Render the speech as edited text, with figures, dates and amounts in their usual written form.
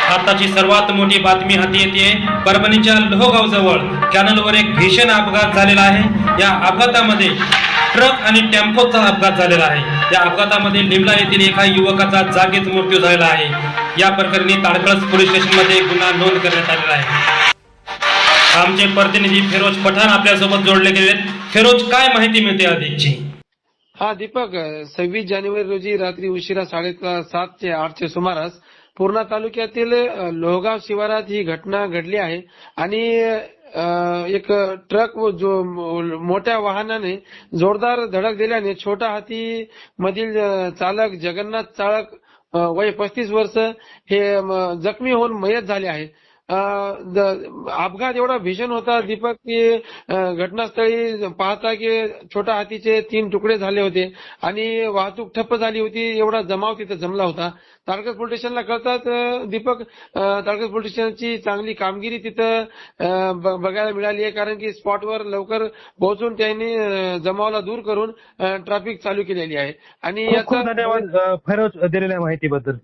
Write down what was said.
आताची सर्वात मोठी बातमी हाती येते। परभणीच्या लोहगाव जवळ कॅनलवर एक भीषण अपघात झालेला आहे। या अपघातामध्ये ट्रक आणि टेम्पोचा अपघात झालेला आहे। या अपघातामध्ये लिमला येथील एका युवकाचा जागीच मृत्यू झालेला आहे। या प्रकरणी ताडकळस पोलीस स्टेशनमध्ये गुन्हा नोंद करण्यात आलेला आहे। आमचे प्रतिनिधी फिरोज पठाण आपल्यासोबत जोडले गेले। फिरोज, काय माहिती मिळते अधिकची? हा दीपक, 26 जानेवारी रोजी रात्री उशिरा 7:30 ते 8 सुमारास पूर्णा तालुक्यातील लोहगाव शिवारात ही घटना घडली आहे आणि एक ट्रक जो मोठ्या वाहनाने जोरदार धडक दिल्याने छोटा हाती मधील चालक जगन्नाथ चाळक वय 35 वर्ष हे जखमी होऊन मयत झाले आहे। अपघात एवढा भीषण होता दीपक की घटनास्थळी पाहता की छोट्या हातीचे 3 तुकडे झाले होते आणि वाहतूक ठप्प झाली होती। एवढा जमाव तिथे जमला होता। ताडकळस पोलीस स्टेशनला कळतात दीपक, ताडकळस पोलीस स्टेशनची चांगली कामगिरी तिथं बघायला मिळाली आहे, कारण की स्पॉटवर लवकर पोहोचून त्यांनी जमावाला दूर करून ट्रॅफिक चालू केलेली आहे। आणि खूप खूप धन्यवाद फिरोज दिलेल्या माहितीबद्दल।